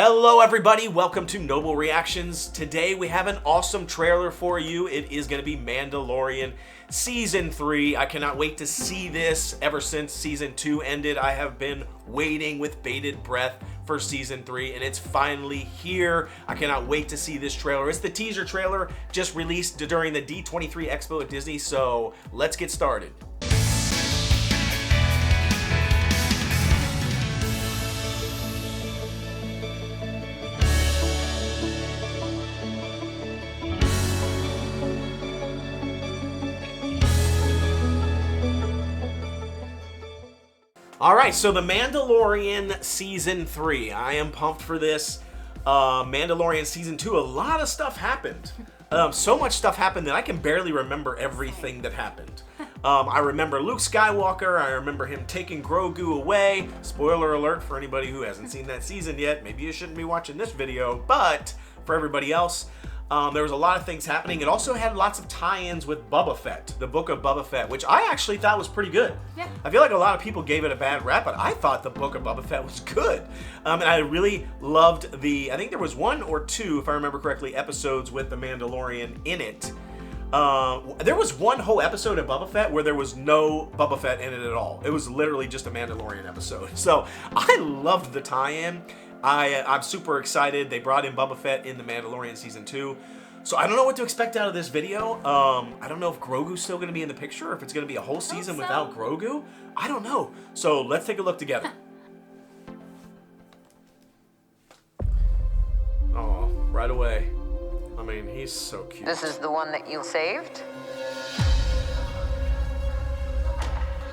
Hello everybody, welcome to Noble Reactions. Today we have an awesome trailer for you. It is going to be Mandalorian Season 3. I cannot wait to see this. Ever since Season 2 ended, I have been waiting with bated breath for Season 3, and it's finally here. I cannot wait to see this trailer. It's the teaser trailer just released during the D23 Expo at Disney, so let's get started. Alright, so the Mandalorian Season 3. I am pumped for this. Mandalorian Season 2, a lot of stuff happened. So much stuff happened that I can barely remember everything that happened. I remember Luke Skywalker, I remember him taking Grogu away. Spoiler alert for anybody who hasn't seen that season yet. Maybe you shouldn't be watching this video, but for everybody else, there was a lot of things happening. It also had lots of tie-ins with Boba Fett, the book of Boba Fett, which I actually thought was pretty good. Yeah. I feel like a lot of people gave it a bad rap, but I thought the book of Boba Fett was good. And I really loved I think there was one or two, if I remember correctly, episodes with the Mandalorian in it. There was one whole episode of Boba Fett where there was no Boba Fett in it at all. It was literally just a Mandalorian episode. So I loved the tie-in. I'm super excited. They brought in Boba Fett in the Mandalorian Season 2. So I don't know what to expect out of this video. I don't know if Grogu's still going to be in the picture or if it's going to be a whole season without Grogu. I don't know. So let's take a look together. Oh, right away. I mean, he's so cute. This is the one that you saved?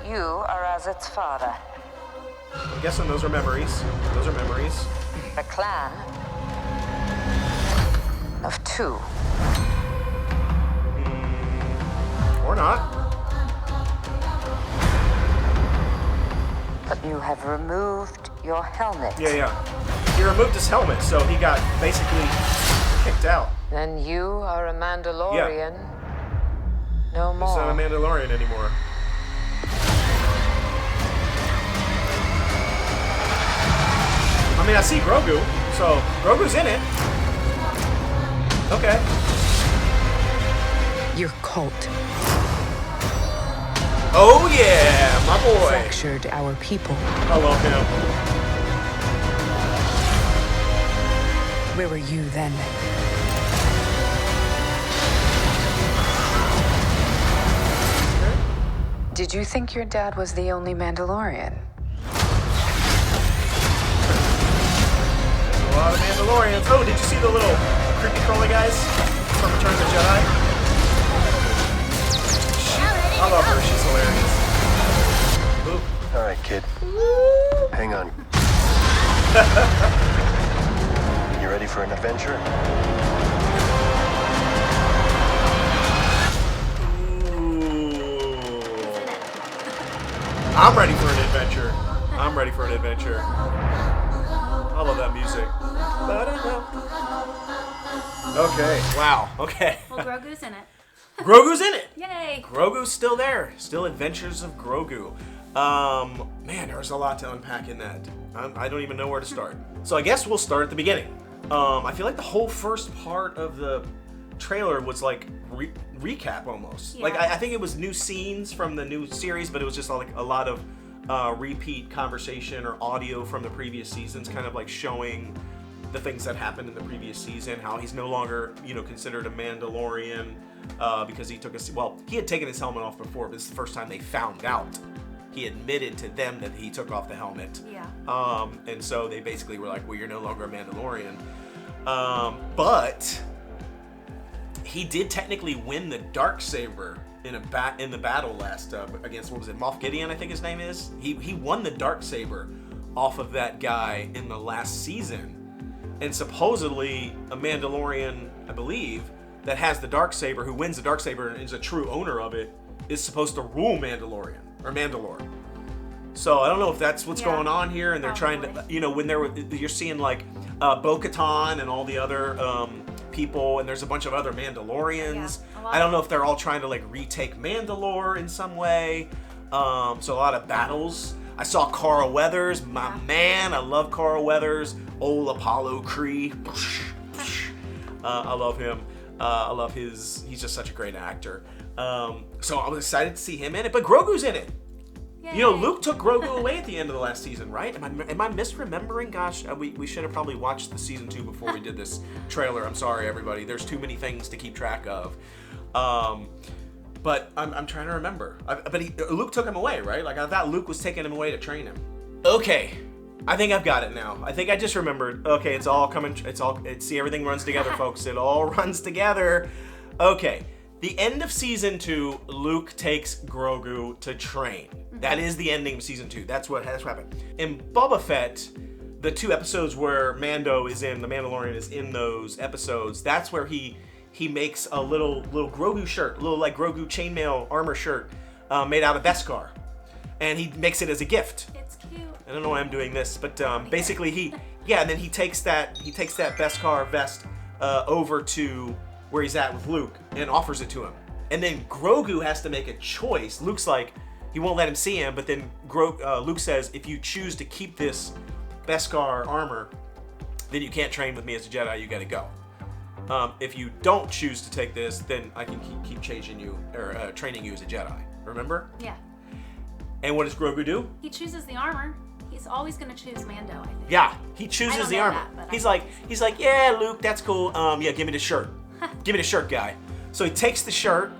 You are as its father. I'm guessing those are memories. Those are memories. A clan of two. Or not. But you have removed your helmet. Yeah. He removed his helmet, so he got basically kicked out. Then you are a Mandalorian. Yeah. No more. He's not a Mandalorian anymore. I mean, I see Grogu, so Grogu's in it. Okay. Your cult. Oh yeah, my boy. Fractured our people. I love him. Where were you then? Did you think your dad was the only Mandalorian? A lot of Mandalorians. Oh, did you see the little creepy crawly guys from Return of the Jedi? I love her. She's hilarious. Ooh. All right, kid. Hang on. You ready for an adventure? Ooh. I'm ready for an adventure. I'm ready for an adventure. I love that music. Okay, wow, okay. Well, Grogu's in it. Grogu's in it! Yay! Grogu's still there. Still Adventures of Grogu. Man, there's a lot to unpack in that. I don't even know where to start. So I guess we'll start at the beginning. I feel like the whole first part of the trailer was like recap almost. Yeah. Like I think it was new scenes from the new series, but it was just like a lot of repeat conversation or audio from the previous seasons, kind of like showing the things that happened in the previous season, how he's no longer, considered a Mandalorian because he had taken his helmet off before, but this is the first time they found out. He admitted to them that he took off the helmet. Yeah. And so they basically were like, well, you're no longer a Mandalorian. But he did technically win the Darksaber in the battle last against, what was it, Moff Gideon, I think his name is. He won the Darksaber off of that guy in the last season, and supposedly a Mandalorian, I believe, that has the Darksaber, who wins the Darksaber and is a true owner of it, is supposed to rule Mandalorian or Mandalore. So I don't know if that's what's going on here, and they're trying to, when you're seeing like Bo-Katan and all the other people, and there's a bunch of other Mandalorians. Yeah, I don't know if they're all trying to like retake Mandalore in some way. So a lot of battles. I saw Carl Weathers, my man. I love Carl Weathers. Old Apollo Kree. I love him. I love he's just such a great actor. So I was excited to see him in it, but Grogu's in it. Yay. You know, Luke took Grogu away at the end of the last season, right? Am I misremembering? Gosh, we should have probably watched the season 2 before we did this trailer. I'm sorry, everybody. There's too many things to keep track of. But I'm trying to remember. Luke took him away, right? Like, I thought Luke was taking him away to train him. Okay, I think I've got it now. I think I just remembered. Okay, it's all coming. See, everything runs together, folks. It all runs together. Okay, the end of season 2, Luke takes Grogu to train. That is the ending of season 2. That's what happened. In Boba Fett, the 2 episodes where Mando is in, the Mandalorian is in those episodes, that's where he makes a little Grogu shirt, a little like Grogu chainmail armor shirt made out of Beskar. And he makes it as a gift. It's cute. I don't know why I'm doing this, but basically and then he takes that Beskar vest over to where he's at with Luke and offers it to him. And then Grogu has to make a choice. Luke's like, he won't let him see him, but then Luke says, if you choose to keep this Beskar armor, then you can't train with me as a Jedi, you gotta go. If you don't choose to take this, then I can keep changing you, or training you as a Jedi. Remember? Yeah. And what does Grogu do? He chooses the armor. He's always gonna choose Mando, I think. Yeah, he chooses the armor. He's like, yeah, Luke, that's cool. Yeah, give me the shirt. Give me the shirt, guy. So he takes the shirt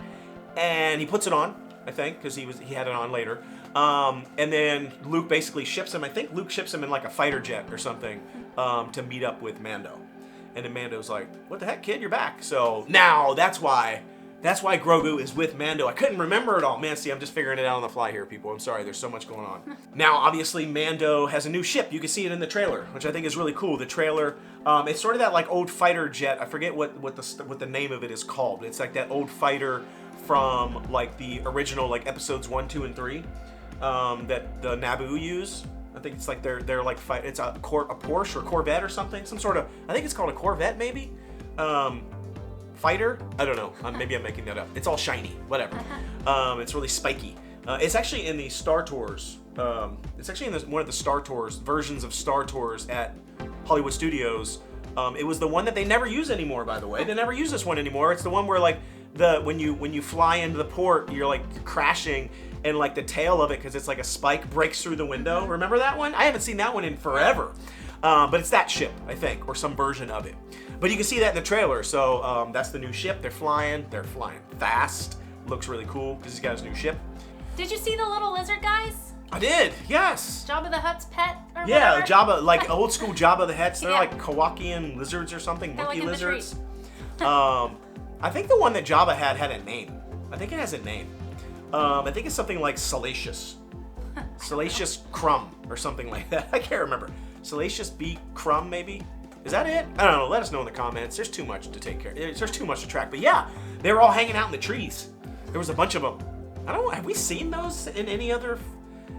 and he puts it on, I think, because he had it on later. And then Luke basically ships him. I think Luke ships him in like a fighter jet or something to meet up with Mando. And then Mando's like, what the heck, kid, you're back. So now that's why Grogu is with Mando. I couldn't remember it all. Man, see, I'm just figuring it out on the fly here, people. I'm sorry, there's so much going on. Now, obviously, Mando has a new ship. You can see it in the trailer, which I think is really cool. The trailer, it's sort of that like old fighter jet. I forget what the name of it is called. It's like that old fighter from like the original like episodes 1, 2, and 3 that the Naboo use. I think it's like they're like fight. It's a Porsche or Corvette or something. Some sort of. I think it's called a Corvette maybe. Fighter? I don't know. Maybe I'm making that up. It's all shiny. Whatever. It's really spiky. It's actually in the Star Tours. It's actually in one of the Star Tours versions of Star Tours at Hollywood Studios. It was the one that they never use anymore, by the way. They never use this one anymore. It's the one where like when you fly into the port, you're crashing, and like the tail of it, because it's like a spike, breaks through the window. Remember that one? I haven't seen that one in forever. But it's that ship, I think, or some version of it. But you can see that in the trailer. So that's the new ship. They're flying fast. Looks really cool because he's got his new ship. Did you see the little lizard guys? I did, yes. Jabba the Hutt's pet or yeah, whatever? Jabba, like old school Jabba the Hutt's. They're Yeah. like Kowakian lizards or something, They're monkey like in the lizards. I think the one that Jabba had a name. I think it has a name. I think it's something like Salacious. Salacious Crumb or something like that. I can't remember. Salacious B. Crumb, maybe? Is that it? I don't know. Let us know in the comments. There's too much to take care of. There's too much to track. But yeah, they were all hanging out in the trees. There was a bunch of them. I don't know. Have we seen those in any other...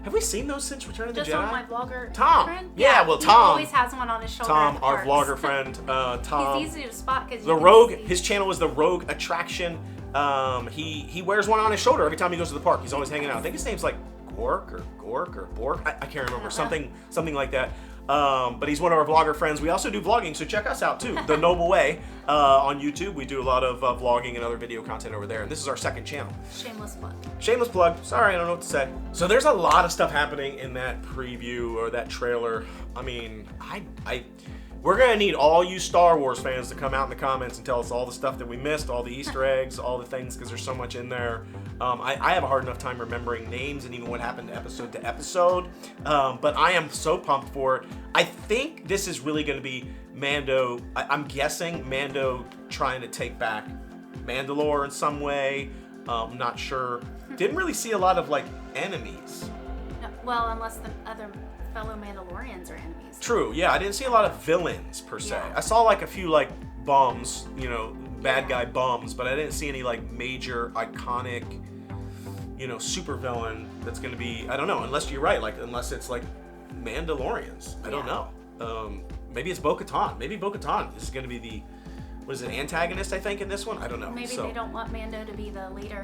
Have we seen those since Return of the Just Jedi? on my vlogger Tom. friend? Yeah, well, he Tom. always has one on his shoulder. Tom, at the our parks. vlogger friend. Tom. He's easy to spot because The Rogue, his channel is the Rogue Attraction. He wears one on his shoulder every time he goes to the park. He's always hanging out. I think his name's like Gork or Bork. I can't remember. Something like that. But he's one of our vlogger friends. We also do vlogging, so check us out too. The Noble Way on YouTube. We do a lot of vlogging and other video content over there. And this is our second channel. Shameless plug. Shameless plug. Sorry, I don't know what to say. So there's a lot of stuff happening in that preview or that trailer. I mean, we're gonna need all you Star Wars fans to come out in the comments and tell us all the stuff that we missed, all the Easter eggs, all the things, because there's so much in there. I have a hard enough time remembering names and even what happened to episode. But I am so pumped for it. I think this is really gonna be Mando. I'm guessing Mando trying to take back Mandalore in some way. I'm not sure. Didn't really see a lot of like enemies. No, well, unless the other fellow Mandalorians are enemies. True, yeah, I didn't see a lot of villains per se. Yeah. I saw like a few like bums, bad guy bums, but I didn't see any like major iconic, super villain that's gonna be, I don't know, unless you're right, unless it's like Mandalorians. I don't know. Maybe it's Bo-Katan. Maybe Bo-Katan is gonna be the, antagonist, I think, in this one? I don't know. Maybe they don't want Mando to be the leader.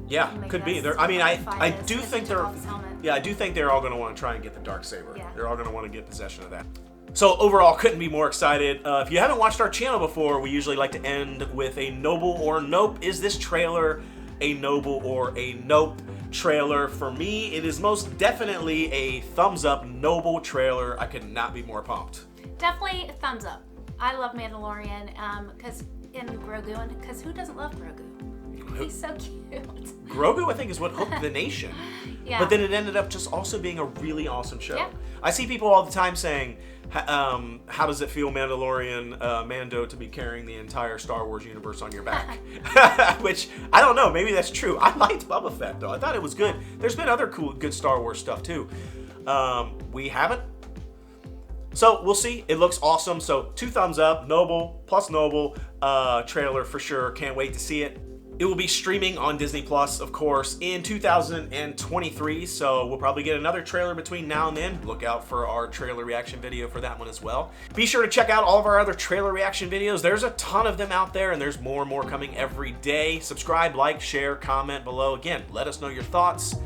Yeah, Maybe could be. that's I do because think he took off his helmet. I do think they're all going to want to try and get the Darksaber. Yeah. They're all going to want to get possession of that. So overall, couldn't be more excited. If you haven't watched our channel before, we usually like to end with a Noble or Nope. Is this trailer a Noble or a Nope trailer? For me, it is most definitely a thumbs up Noble trailer. I could not be more pumped. Definitely a thumbs up. I love Mandalorian because Grogu, because who doesn't love Grogu? He's so cute. Grogu, I think, is what hooked the nation. Yeah. But then it ended up just also being a really awesome show. Yeah. I see people all the time saying, how does it feel, Mandalorian Mando, to be carrying the entire Star Wars universe on your back? Which, I don't know, maybe that's true. I liked Boba Fett, though. I thought it was good. There's been other cool, good Star Wars stuff, too. We haven't. So, we'll see. It looks awesome. So, 2 thumbs up. Noble plus Noble trailer for sure. Can't wait to see it. It will be streaming on Disney Plus, of course, in 2023, so we'll probably get another trailer between now and then. Look out for our trailer reaction video for that one as well. Be sure to check out all of our other trailer reaction videos. There's a ton of them out there, and there's more and more coming every day. Subscribe, like, share, comment below. Again, let us know your thoughts.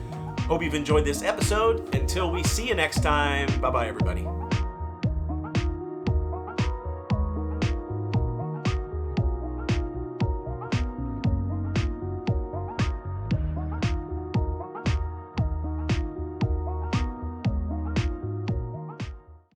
Hope you've enjoyed this episode. Until we see you next time, bye-bye, everybody.